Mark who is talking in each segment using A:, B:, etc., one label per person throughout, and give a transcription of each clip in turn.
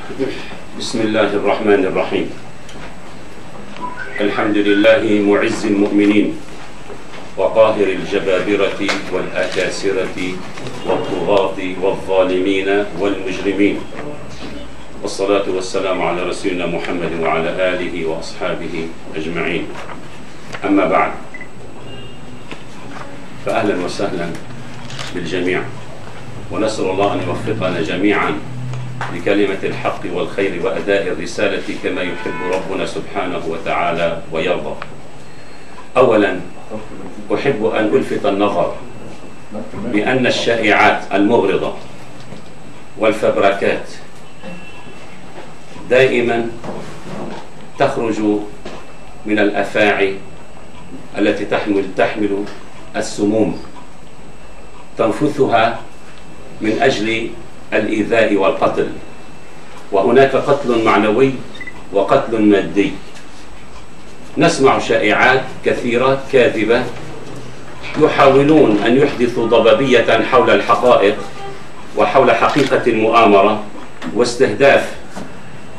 A: بسم الله الرحمن الرحيم. الحمد لله معز المؤمنين وقاهر الجبابرة والأكاسرة والطغاة والظالمين والمجرمين، والصلاة والسلام على رسولنا محمد وعلى آله وأصحابه أجمعين. أما بعد، فأهلا وسهلا بالجميع، ونسأل الله أن يوفقنا جميعا لكلمة الحق والخير وأداء الرسالة كما يحب ربنا سبحانه وتعالى ويرضى. أولا أحب أن ألفت النظر بأن الشائعات المغرضة والفبركات دائما تخرج من الأفاعي التي تحمل السموم، تنفثها من أجل الإيذاء والقتل، وهناك قتل معنوي وقتل مادي. نسمع شائعات كثيرة كاذبة يحاولون أن يحدثوا ضبابية حول الحقائق وحول حقيقة المؤامرة واستهداف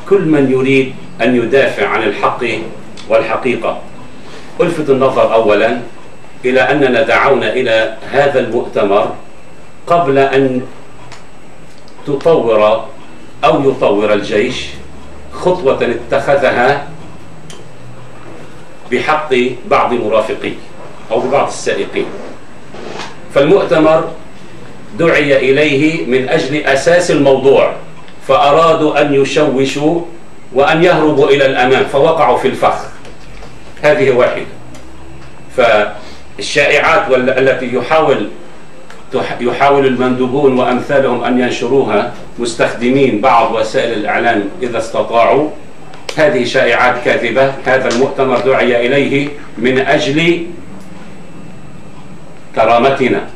A: كل من يريد أن يدافع عن الحق والحقيقة. ألفت النظر أولا إلى أننا دعونا إلى هذا المؤتمر قبل أن تطور أو يطور الجيش خطوة اتخذها بحق بعض مرافقيه أو ببعض السائقين. فالمؤتمر دعي إليه من أجل أساس الموضوع، فأرادوا أن يشوشوا وأن يهربوا إلى الأمام فوقعوا في الفخ. هذه واحدة. فالشائعات التي يحاول المندوبون وأمثالهم أن ينشروها مستخدمين بعض وسائل الإعلام إذا استطاعوا، هذه شائعات كاذبة. هذا المؤتمر دعي إليه من أجل كرامتنا،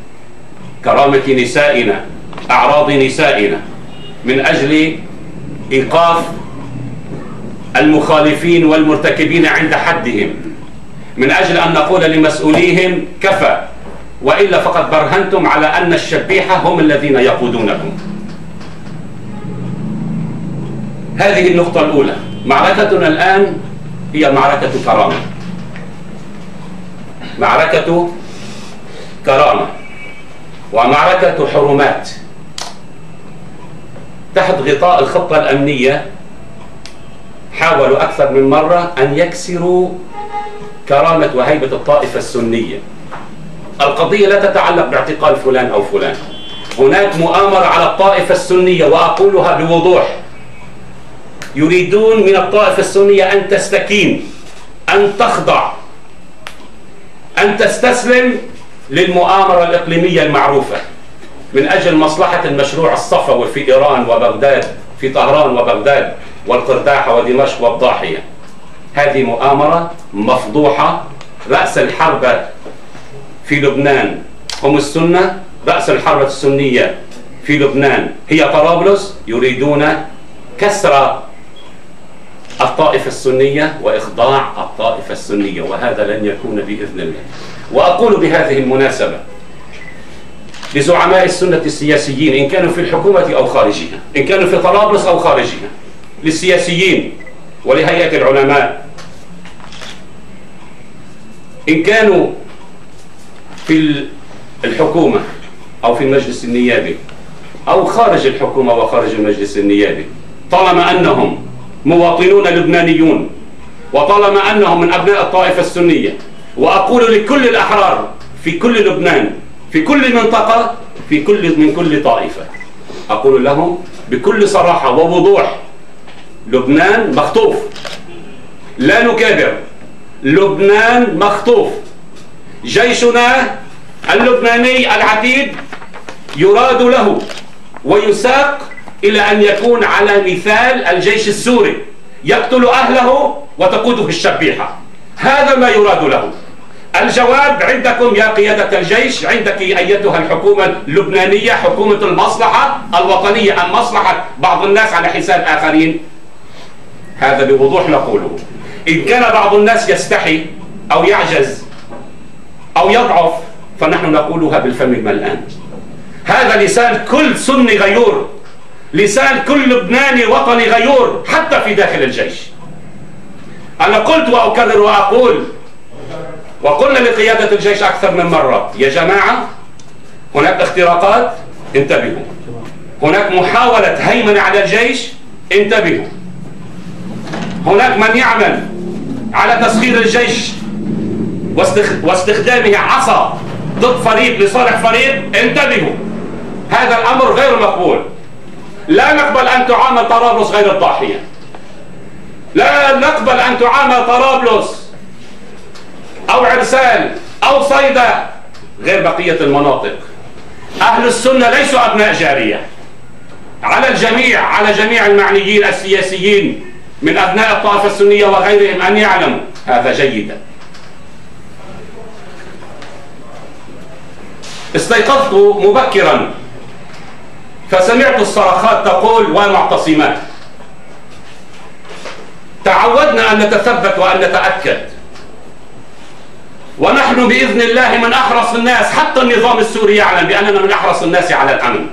A: كرامة نسائنا، أعراض نسائنا، من أجل إيقاف المخالفين والمرتكبين عند حدهم، من أجل أن نقول لمسؤوليهم كفى، وإلا فقد برهنتم على أن الشبيحة هم الذين يقودونكم. هذه النقطة الأولى. معركتنا الآن هي معركة كرامة، معركة كرامة ومعركة حرمات. تحت غطاء الخطة الأمنية حاولوا أكثر من مرة أن يكسروا كرامة وهيبة الطائفة السنية. القضية لا تتعلق باعتقال فلان أو فلان، هناك مؤامرة على الطائفة السنية، وأقولها بوضوح. يريدون من الطائفة السنية أن تستكين، أن تخضع، أن تستسلم للمؤامرة الإقليمية المعروفة من أجل مصلحة المشروع الصفوي في إيران وبغداد، في طهران وبغداد والقرداحة ودمشق والضاحية. هذه مؤامرة مفضوحة. رأس الحرب في لبنان هم السنة، رأس الحرب السنية في لبنان هي طرابلس. يريدون كسر الطائفة السنية وإخضاع الطائفة السنية، وهذا لن يكون بإذن الله. وأقول بهذه المناسبة لزعماء السنة السياسيين، إن كانوا في الحكومة أو خارجها، إن كانوا في طرابلس أو خارجها، للسياسيين ولهيئة العلماء، إن كانوا في الحكومة أو في المجلس النيابي أو خارج الحكومة وخارج المجلس النيابي، طالما أنهم مواطنون لبنانيون وطالما أنهم من أبناء الطائفة السنية، وأقول لكل الأحرار في كل لبنان، في كل منطقة، من كل طائفة، أقول لهم بكل صراحة ووضوح: لبنان مخطوف، لا نكابر، لبنان مخطوف. جيشنا اللبناني العتيد يراد له ويساق إلى أن يكون على مثال الجيش السوري، يقتل أهله وتقوده الشبيحة. هذا ما يراد له. الجواب عندكم يا قيادة الجيش، عندك أيتها الحكومة اللبنانية، حكومة المصلحة الوطنية أم مصلحة بعض الناس على حساب آخرين؟ هذا بوضوح نقوله. إن كان بعض الناس يستحي أو يعجز أو يضعف، فنحن نقولها بالفم الملآن. هذا لسان كل سني غيور، لسان كل لبناني وطني غيور حتى في داخل الجيش. أنا قلت وأكرر وأقول، وقلنا لقيادة الجيش أكثر من مرة: يا جماعة، هناك اختراقات، انتبهوا. هناك محاولة هيمنة على الجيش، انتبهوا. هناك من يعمل على تسخير الجيش واستخدامه عصا ضد فريق لصالح فريق، انتبهوا. هذا الأمر غير مقبول. لا نقبل أن تعامل طرابلس غير الضاحية. لا نقبل أن تعامل طرابلس أو عرسال أو صيدا غير بقية المناطق. أهل السنة ليسوا أبناء جارية. على الجميع، على جميع المعنيين السياسيين من أبناء الطائفة السنية وغيرهم أن يعلموا هذا جيدا. استيقظت مبكرا فسمعت الصرخات تقول: والمعتصمات. تعودنا أن نتثبت وأن نتأكد، ونحن بإذن الله من أحرص الناس. حتى النظام السوري يعلم بأننا من أحرص الناس على الأمن،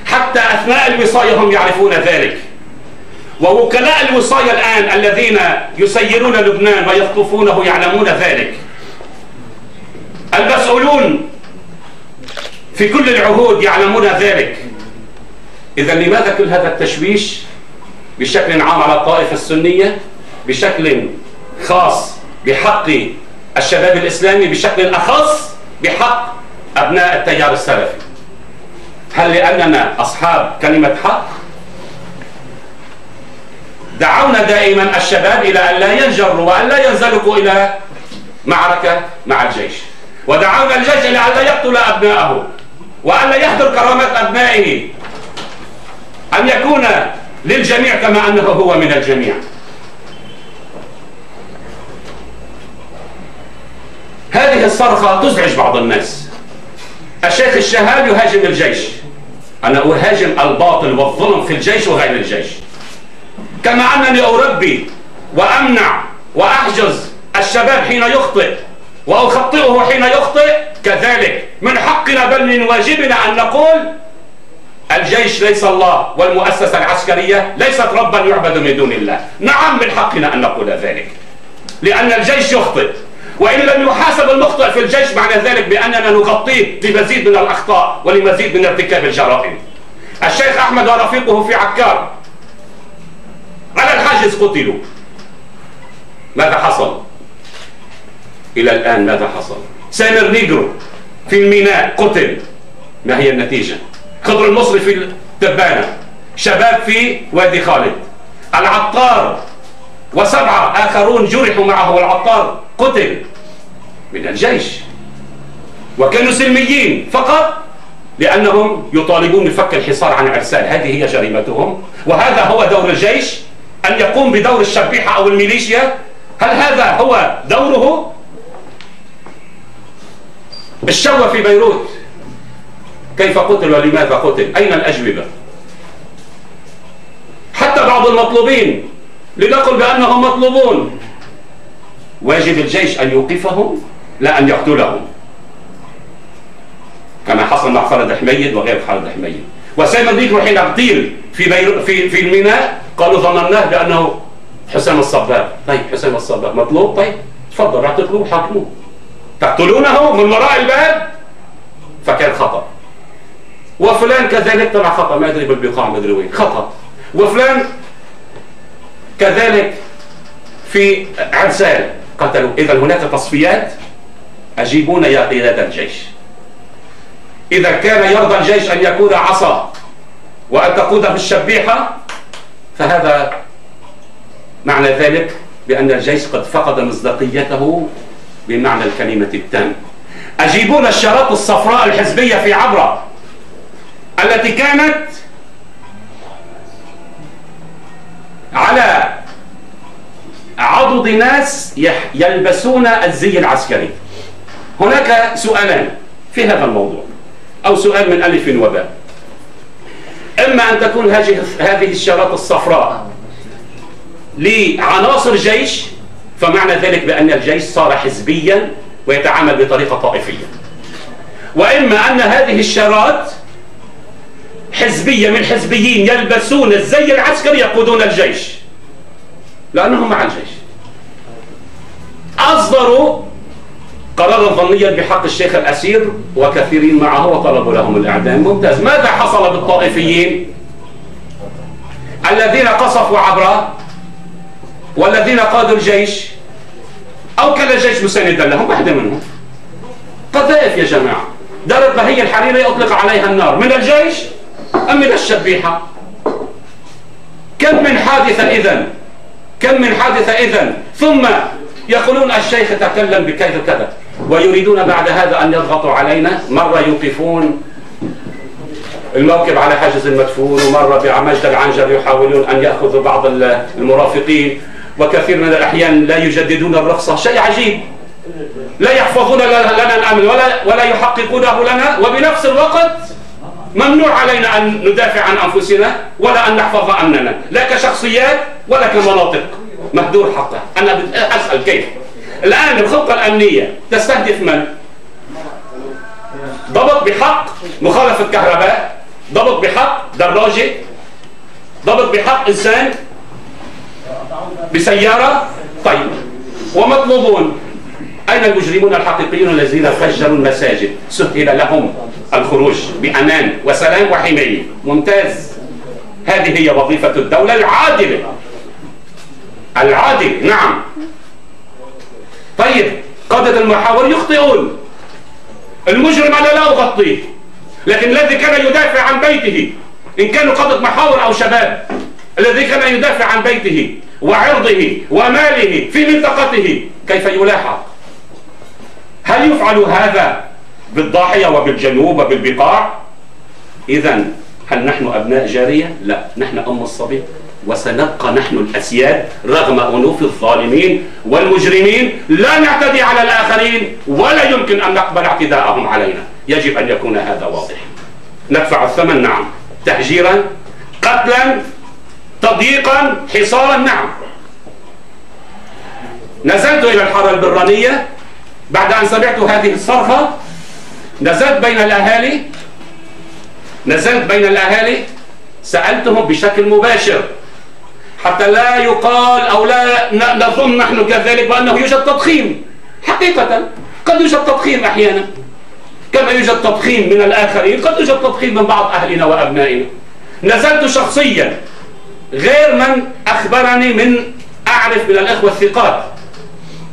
A: حتى أثناء الوصاية هم يعرفون ذلك. ووكلاء الوصاية الآن الذين يسيرون لبنان ويخطفونه يعلمون ذلك. المسؤولون في كل العهود يعلمون ذلك. إذا لماذا كل هذا التشويش بشكل عام على الطائفة السنية، بشكل خاص بحق الشباب الإسلامي، بشكل أخص بحق أبناء التيار السلفي؟ هل لأننا أصحاب كلمة حق؟ دعونا دائما الشباب إلى أن لا ينجروا وأن لا ينزلقوا إلى معركة مع الجيش، ودعونا الجيش إلى أن لا يقتل أبنائه وأن لا يهدر كرامات أبنائه، أن يكون للجميع كما أنه هو من الجميع. هذه الصرخة تزعج بعض الناس. الشيخ الشهاب يهاجم الجيش، أنا أهاجم الباطل والظلم في الجيش وغير الجيش. كما أنني أربي وأمنع وأحجز الشباب حين يخطئ وأخطئه حين يخطئ، كذلك من حقنا بل من واجبنا أن نقول: الجيش ليس الله، والمؤسسة العسكرية ليست ربا يعبد من دون الله. نعم، من حقنا أن نقول ذلك، لأن الجيش يخطئ، وإن لم يحاسب المخطئ في الجيش معنى ذلك بأننا نغطيه لمزيد من الأخطاء ولمزيد من ارتكاب الجرائم. الشيخ أحمد ورفيقه في عكار على الحاجز قتلوا. ماذا حصل؟ إلى الآن ماذا حصل؟ سامر نيجرو في الميناء قتل. ما هي النتيجة؟ خضر المصري في التبانة، شباب في وادي خالد، العطار و7 آخرون جرحوا معه، والعطار قتل من الجيش، وكانوا سلميين فقط لأنهم يطالبون بفك الحصار عن عرسال. هذه هي جريمتهم، وهذا هو دور الجيش، أن يقوم بدور الشبيحة أو الميليشيا. هل هذا هو دوره؟ الشوى في بيروت كيف قتل ولماذا قتل؟ أين الأجوبة؟ حتى بعض المطلوبين، لنقل بأنهم مطلوبون، واجب الجيش أن يوقفهم لا أن يقتلهم، كما حصل مع خالد حميد وغير خالد حميد. وسامر نيجرو حين اغتيل في الميناء قالوا ظنناه بأنه حسام الصباغ. طيب حسام الصباغ مطلوب، طيب تفضل اعتقلوه حاكموه. تقتلونه من وراء الباب، فكان خطأ. وفلان كذلك طلع خطأ، ما أدري بالبقاع ما أدري وين خطأ. وفلان كذلك في عرسال قتلوا. إذا هناك تصفيات. أجيبونا يا قيادة الجيش. إذا كان يرضى الجيش أن يكون عصا وأن تقوده الشبيحة، فهذا معنى ذلك بأن الجيش قد فقد مصداقيته بمعنى الكلمة التام. أجيبونا الشارات الصفراء الحزبية في عبرة التي كانت على عضد ناس يلبسون الزي العسكري. هناك سؤالان في هذا الموضوع، أو سؤال من ألف وباء. إما أن تكون هذه الشارات الصفراء لعناصر جيش، فمعنى ذلك بأن الجيش صار حزبيا ويتعامل بطريقة طائفية، وإما أن هذه الشارات حزبية من حزبيين يلبسون الزي العسكري يقودون الجيش، لأنهم مع الجيش. أصدروا قرارا ظنيا بحق الشيخ الأسير وكثيرين معه وطلبوا لهم الإعدام. ممتاز. ماذا حصل بالطائفيين الذين قصفوا عبره والذين قادوا الجيش أو كان الجيش مساندا لهم؟ واحدة منهم قذائف يا جماعة. دار البهية الحريري أطلق عليها النار من الجيش أم من الشبيحة؟ كم من حادثة إذن، كم من حادثة إذن. ثم يقولون الشيخ تكلم بكيف كذا، ويريدون بعد هذا أن يضغطوا علينا. مرة يوقفون الموكب على حاجز المدفون، ومرة بعمجد العنجر يحاولون أن يأخذوا بعض المرافقين، وكثير من الأحيان لا يجددون الرخصة. شيء عجيب، لا يحفظون لنا الأمن ولا يحققونه لنا، وبنفس الوقت ممنوع علينا أن ندافع عن أنفسنا ولا أن نحفظ أمننا، لا كشخصيات ولا كمناطق مهدور حقها. أنا أسأل كيف؟ الآن الخطة الأمنية تستهدف من؟ ضبط بحق مخالفة كهرباء، ضبط بحق دراجة، ضبط بحق إنسان بسيارة. طيب، ومطلوبون أين المجرمون الحقيقيون الذين فجروا المساجد؟ سهل لهم الخروج بأمان وسلام وحماية. ممتاز. هذه هي وظيفة الدولة العادلة. العادل، نعم. طيب، قادة المحاور يخطئون. المجرم أنا لا أغطيه، لكن الذي كان يدافع عن بيته، إن كانوا قادة محاور أو شباب، الذي كان يدافع عن بيته وعرضه وماله في منطقته، كيف يلاحق؟ هل يفعل هذا بالضاحية وبالجنوب وبالبقاع؟ إذن هل نحن أبناء جارية؟ لا، نحن أم الصبي، وسنبقى نحن الأسياد رغم أنوف الظالمين والمجرمين. لا نعتدي على الآخرين ولا يمكن أن نقبل اعتداءهم علينا. يجب أن يكون هذا واضح. ندفع الثمن، نعم. تهجيرا، قتلا، تضييقا، حصارا، نعم. نزلت إلى الحارة البرانية بعد أن سمعت هذه الصرخة. نزلت بين الأهالي، سألتهم بشكل مباشر حتى لا يقال أو لا نظن نحن كذلك بأنه يوجد تضخيم. حقيقة قد يوجد تضخيم أحيانا، كما يوجد تضخيم من الآخرين، قد يوجد تضخيم من بعض أهلنا وأبنائنا. نزلت شخصيا غير من أخبرني، من أعرف من الأخوة الثقات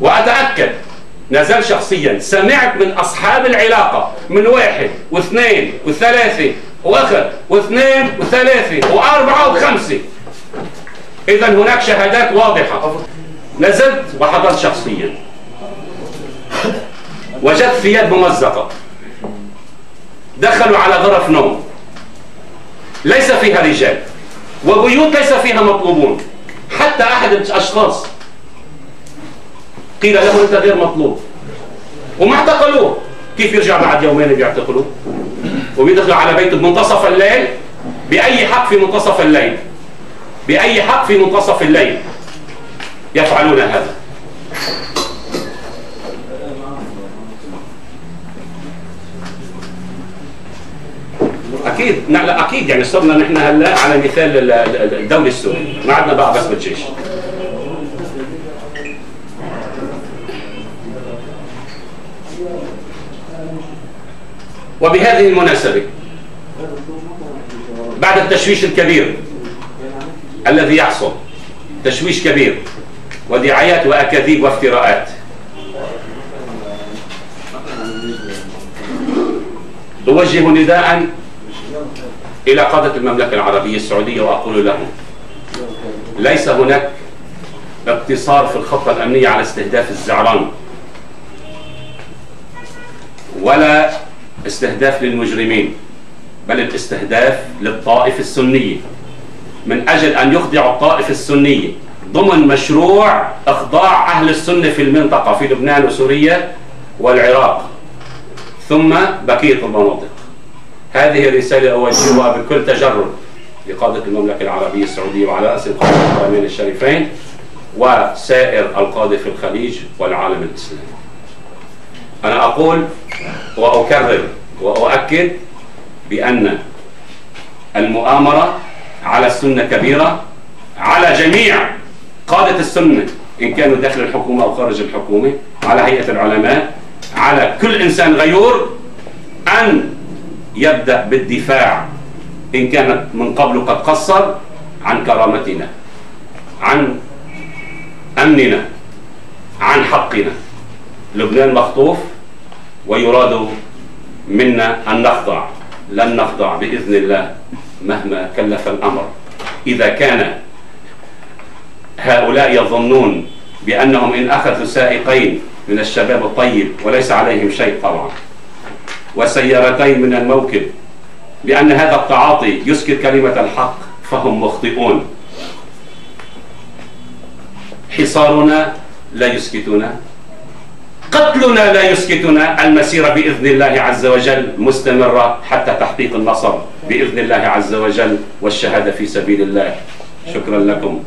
A: وأتأكد. نزل شخصيا، سمعت من أصحاب العلاقة، من 1 و2 و3 وأخر و2 و3 و4 و5. إذن هناك شهادات واضحة. نزلت وحضرت شخصيا، وجدت ثياب ممزقة، دخلوا على غرف نوم ليس فيها رجال، وبيوت ليس فيها مطلوبون. حتى أحد الأشخاص قيل له أنت غير مطلوب، وما اعتقلوه. كيف يرجع بعد يومين بيعتقلوه؟ وبيدخلوا على بيته بمنتصف الليل. بأي حق في منتصف الليل؟ بأي حق في منتصف الليل يفعلون هذا؟ أكيد، لا أكيد، يعني صرنا نحن هلا على مثال الدولة السورية، ما عندنا بقى بس بالجيش. وبهذه المناسبة، بعد التشويش الكبير الذي يحصل، تشويش كبير ودعايات وأكاذيب وافتراءات، أوجه نداء إلى قادة المملكة العربية السعودية وأقول لهم: ليس هناك اقتصار في الخطة الأمنية على استهداف الزعران ولا استهداف للمجرمين، بل الاستهداف للطائفة السنية، من أجل أن يخضع الطائفة السنية ضمن مشروع إخضاع أهل السنة في المنطقة، في لبنان وسوريا والعراق ثم بقية المناطق. هذه الرسالة أوجهها بكل تجرد لقادة المملكة العربية السعودية وعلى رأس القادة الحرمين الشريفين وسائر القادة في الخليج والعالم الإسلامي. أنا أقول وأكرر وأؤكد بأن المؤامرة على السنة كبيرة، على جميع قادة السنة إن كانوا داخل الحكومة أو خارج الحكومة، على هيئة العلماء، على كل إنسان غيور أن يبدأ بالدفاع إن كانت من قبل قد قصر عن كرامتنا، عن أمننا، عن حقنا. لبنان مخطوف ويراد منا أن نخضع. لن نخضع بإذن الله مهما كلف الأمر. إذا كان هؤلاء يظنون بأنهم إن أخذوا سائقين من الشباب الطيب وليس عليهم شيء طبعا وسيارتين من الموكب بأن هذا التعاطي يسكت كلمة الحق فهم مخطئون. حصارنا لا يسكتنا، قتلنا لا يسكتنا، المسيرة بإذن الله عز وجل مستمرة حتى تحقيق النصر بإذن الله عز وجل والشهادة في سبيل الله. شكرا لكم.